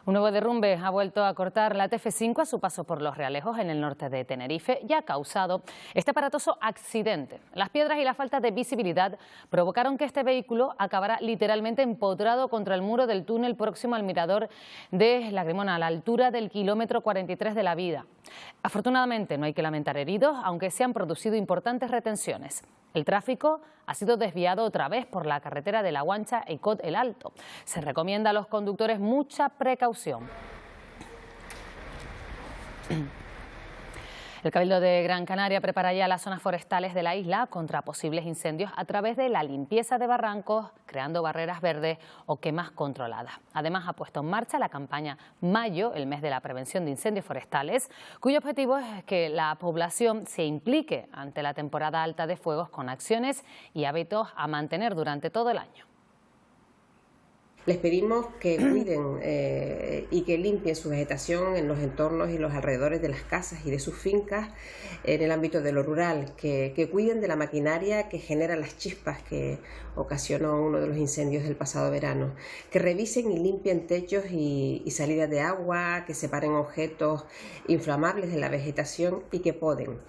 Un nuevo derrumbe ha vuelto a cortar la TF5 a su paso por Los Realejos, en el norte de Tenerife, y ha causado este aparatoso accidente. Las piedras y la falta de visibilidad provocaron que este vehículo acabara literalmente empotrado contra el muro del túnel próximo al mirador de Lagrimona, a la altura del kilómetro 43 de la vía. Afortunadamente no hay que lamentar heridos, aunque se han producido importantes retenciones. El tráfico ha sido desviado otra vez por la carretera de La Guancha y Cot el Alto. Se recomienda a los conductores mucha precaución. El Cabildo de Gran Canaria prepara ya las zonas forestales de la isla contra posibles incendios a través de la limpieza de barrancos, creando barreras verdes o quemas controladas. Además, ha puesto en marcha la campaña Mayo, el mes de la prevención de incendios forestales, cuyo objetivo es que la población se implique ante la temporada alta de fuegos con acciones y hábitos a mantener durante todo el año. Les pedimos que cuiden y que limpien su vegetación en los entornos y los alrededores de las casas y de sus fincas en el ámbito de lo rural, que cuiden de la maquinaria que genera las chispas que ocasionó uno de los incendios del pasado verano, que revisen y limpien techos y salidas de agua, que separen objetos inflamables de la vegetación y que poden.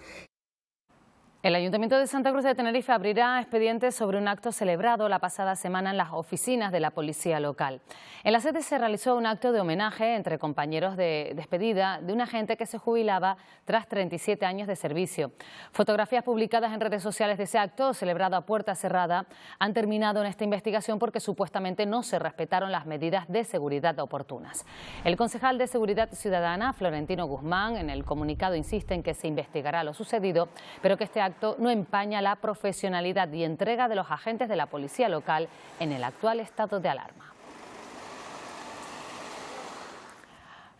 El Ayuntamiento de Santa Cruz de Tenerife abrirá expedientes sobre un acto celebrado la pasada semana en las oficinas de la policía local. En la sede se realizó un acto de homenaje entre compañeros de despedida de un agente que se jubilaba tras 37 años de servicio. Fotografías publicadas en redes sociales de ese acto, celebrado a puerta cerrada, han terminado en esta investigación porque supuestamente no se respetaron las medidas de seguridad oportunas. El concejal de Seguridad Ciudadana, Florentino Guzmán, en el comunicado insiste en que se investigará lo sucedido, pero que este acto no empaña la profesionalidad y entrega de los agentes de la policía local en el actual estado de alarma.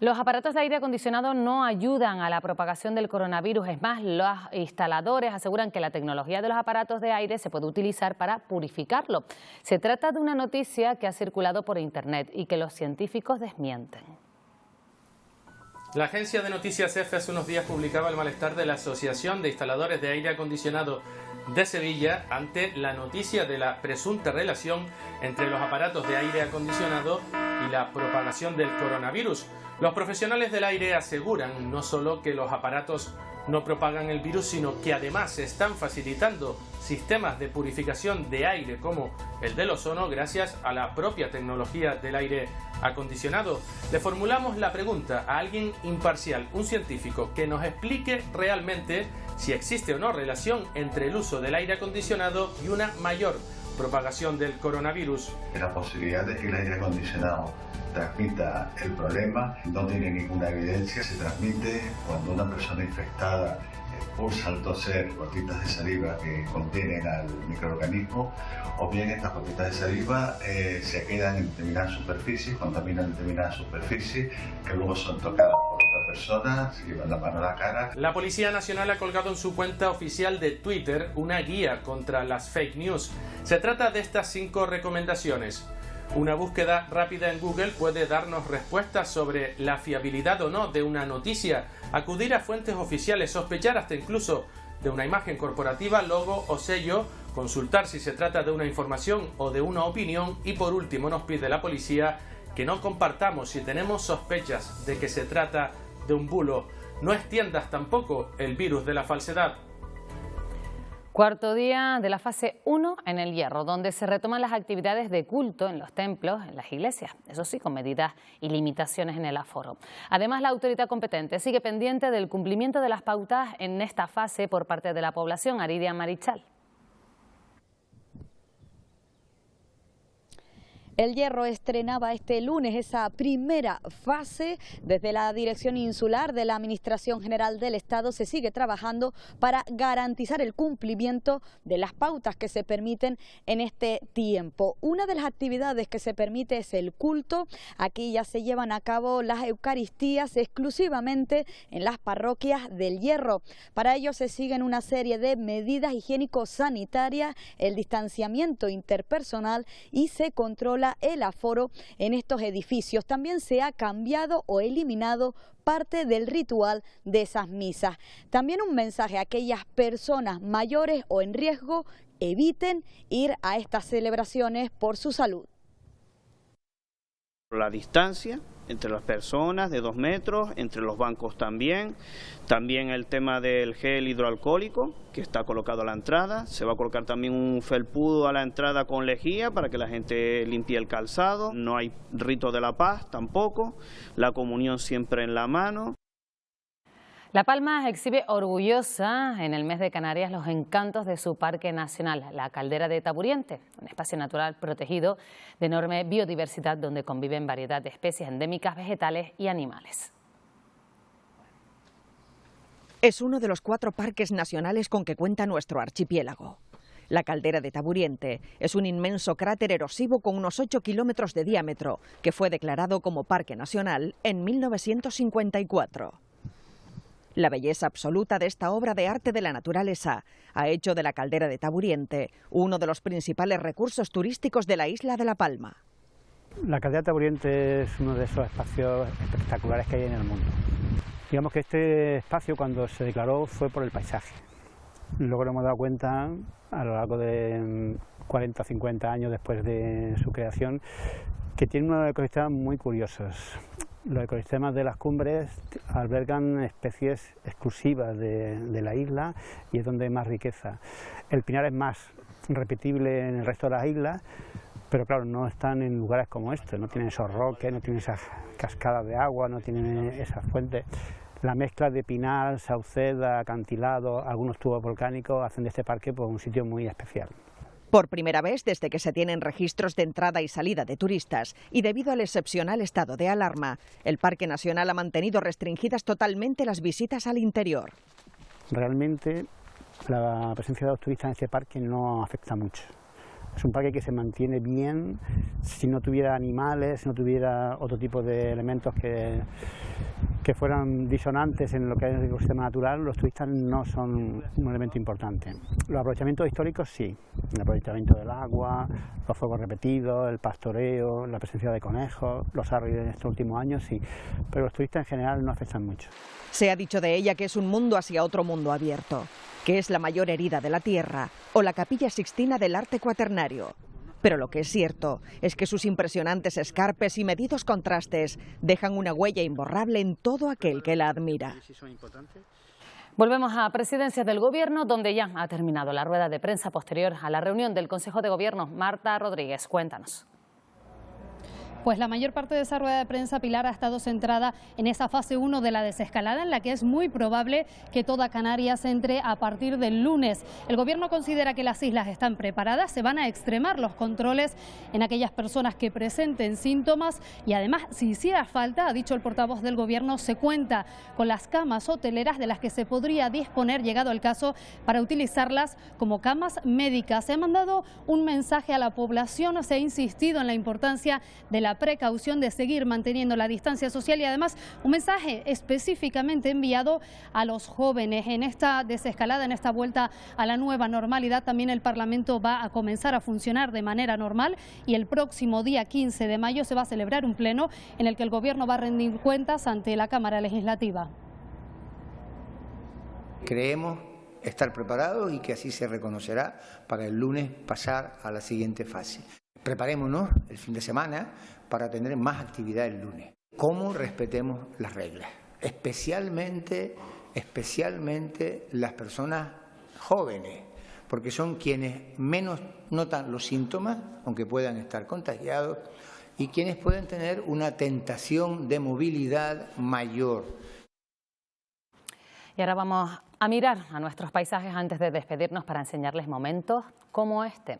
Los aparatos de aire acondicionado no ayudan a la propagación del coronavirus. Es más, los instaladores aseguran que la tecnología de los aparatos de aire se puede utilizar para purificarlo. Se trata de una noticia que ha circulado por internet y que los científicos desmienten. La agencia de noticias EFE hace unos días publicaba el malestar de la Asociación de Instaladores de Aire Acondicionado de Sevilla ante la noticia de la presunta relación entre los aparatos de aire acondicionado y la propagación del coronavirus. Los profesionales del aire aseguran no solo que los aparatos no propagan el virus, sino que además están facilitando sistemas de purificación de aire como el del ozono gracias a la propia tecnología del aire acondicionado. Le formulamos la pregunta a alguien imparcial, un científico, que nos explique realmente si existe o no relación entre el uso del aire acondicionado y una mayor propagación del coronavirus. La posibilidad de que el aire acondicionado transmita el problema no tiene ninguna evidencia. Se transmite cuando una persona infectada expulsa al toser gotitas de saliva que contienen al microorganismo, o bien estas gotitas de saliva se quedan en determinadas superficies, contaminan determinadas superficies que luego son tocadas por otra persona, se llevan la mano a la cara. La Policía Nacional ha colgado en su cuenta oficial de Twitter una guía contra las fake news. Se trata de estas 5 recomendaciones. Una búsqueda rápida en Google puede darnos respuestas sobre la fiabilidad o no de una noticia, acudir a fuentes oficiales, sospechar hasta incluso de una imagen corporativa, logo o sello, consultar si se trata de una información o de una opinión y por último nos pide la policía que no compartamos si tenemos sospechas de que se trata de un bulo. No extiendas tampoco el virus de la falsedad. Cuarto día de la fase 1 en El Hierro, donde se retoman las actividades de culto en los templos, en las iglesias, eso sí, con medidas y limitaciones en el aforo. Además, la autoridad competente sigue pendiente del cumplimiento de las pautas en esta fase por parte de la población. Aridia Marichal. El Hierro estrenaba este lunes esa primera fase. Desde la Dirección Insular de la Administración General del Estado se sigue trabajando para garantizar el cumplimiento de las pautas que se permiten en este tiempo. Una de las actividades que se permite es el culto. Aquí ya se llevan a cabo las Eucaristías exclusivamente en las parroquias del Hierro. Para ello se siguen una serie de medidas higiénico-sanitarias, el distanciamiento interpersonal y se controla el aforo en estos edificios. También se ha cambiado o eliminado parte del ritual de esas misas. También un mensaje a aquellas personas mayores o en riesgo: eviten ir a estas celebraciones por su salud. La distancia entre las personas de 2 metros, entre los bancos también. También el tema del gel hidroalcohólico que está colocado a la entrada. Se va a colocar también un felpudo a la entrada con lejía para que la gente limpie el calzado. No hay rito de la paz tampoco. La comunión siempre en la mano. La Palma exhibe orgullosa en el mes de Canarias los encantos de su parque nacional, la Caldera de Taburiente, un espacio natural protegido de enorme biodiversidad donde conviven variedad de especies endémicas, vegetales y animales. Es uno de los 4 parques nacionales con que cuenta nuestro archipiélago. La Caldera de Taburiente es un inmenso cráter erosivo con unos 8 kilómetros de diámetro que fue declarado como parque nacional en 1954. La belleza absoluta de esta obra de arte de la naturaleza ha hecho de la Caldera de Taburiente uno de los principales recursos turísticos de la isla de La Palma. La Caldera de Taburiente es uno de esos espacios espectaculares que hay en el mundo. Digamos que este espacio, cuando se declaró, fue por el paisaje. Luego nos hemos dado cuenta, a lo largo de 40 o 50 años después de su creación, que tiene unos ecosistemas muy curiosos. Los ecosistemas de las cumbres albergan especies exclusivas de la isla y es donde hay más riqueza. El pinar es más repetible en el resto de las islas, pero claro, no están en lugares como este, no tienen esos roques, no tienen esas cascadas de agua, no tienen esas fuentes. La mezcla de pinar, sauceda, acantilado, algunos tubos volcánicos hacen de este parque pues, un sitio muy especial. Por primera vez desde que se tienen registros de entrada y salida de turistas y debido al excepcional estado de alarma, el Parque Nacional ha mantenido restringidas totalmente las visitas al interior. Realmente la presencia de los turistas en este parque no afecta mucho. Es un parque que se mantiene bien. Si no tuviera animales, si no tuviera otro tipo de elementos que fueran disonantes en lo que es el ecosistema natural, los turistas no son un elemento importante. Los aprovechamientos históricos sí, el aprovechamiento del agua, los fuegos repetidos, el pastoreo, la presencia de conejos, los árboles en estos últimos años sí, pero los turistas en general no afectan mucho. Se ha dicho de ella que es un mundo hacia otro mundo abierto, que es la mayor herida de la tierra o la Capilla Sixtina del arte cuaternario. Pero lo que es cierto es que sus impresionantes escarpes y medidos contrastes dejan una huella imborrable en todo aquel que la admira. Volvemos a Presidencias del Gobierno, donde ya ha terminado la rueda de prensa posterior a la reunión del Consejo de Gobierno. Marta Rodríguez, cuéntanos. Pues la mayor parte de esa rueda de prensa, Pilar, ha estado centrada en esa fase 1 de la desescalada, en la que es muy probable que toda Canarias entre a partir del lunes. El Gobierno considera que las islas están preparadas, se van a extremar los controles en aquellas personas que presenten síntomas y además, si hiciera falta, ha dicho el portavoz del Gobierno, se cuenta con las camas hoteleras de las que se podría disponer, llegado el caso, para utilizarlas como camas médicas. Se ha mandado un mensaje a la población, se ha insistido en la importancia de la precaución de seguir manteniendo la distancia social y además un mensaje específicamente enviado a los jóvenes. En esta desescalada, en esta vuelta a la nueva normalidad, también el Parlamento va a comenzar a funcionar de manera normal y el próximo día 15 de mayo se va a celebrar un pleno en el que el Gobierno va a rendir cuentas ante la Cámara Legislativa. Creemos estar preparados y que así se reconocerá para el lunes pasar a la siguiente fase. Preparémonos el fin de semana para tener más actividad el lunes. ¿Cómo respetemos las reglas? Especialmente las personas jóvenes, porque son quienes menos notan los síntomas, aunque puedan estar contagiados, y quienes pueden tener una tentación de movilidad mayor. Y ahora vamos a mirar a nuestros paisajes antes de despedirnos para enseñarles momentos como este.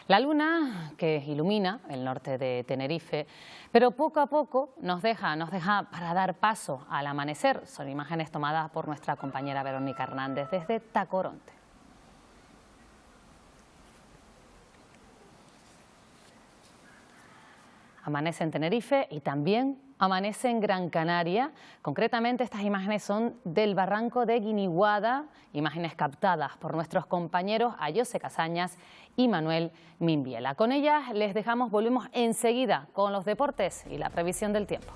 La luna que ilumina el norte de Tenerife, pero poco a poco nos deja para dar paso al amanecer. Son imágenes tomadas por nuestra compañera Verónica Hernández desde Tacoronte. Amanece en Tenerife y también amanece en Gran Canaria. Concretamente, estas imágenes son del barranco de Guiniguada, imágenes captadas por nuestros compañeros Ayose Casañas y Manuel Mimbiela. Con ellas les dejamos, volvemos enseguida con los deportes y la previsión del tiempo.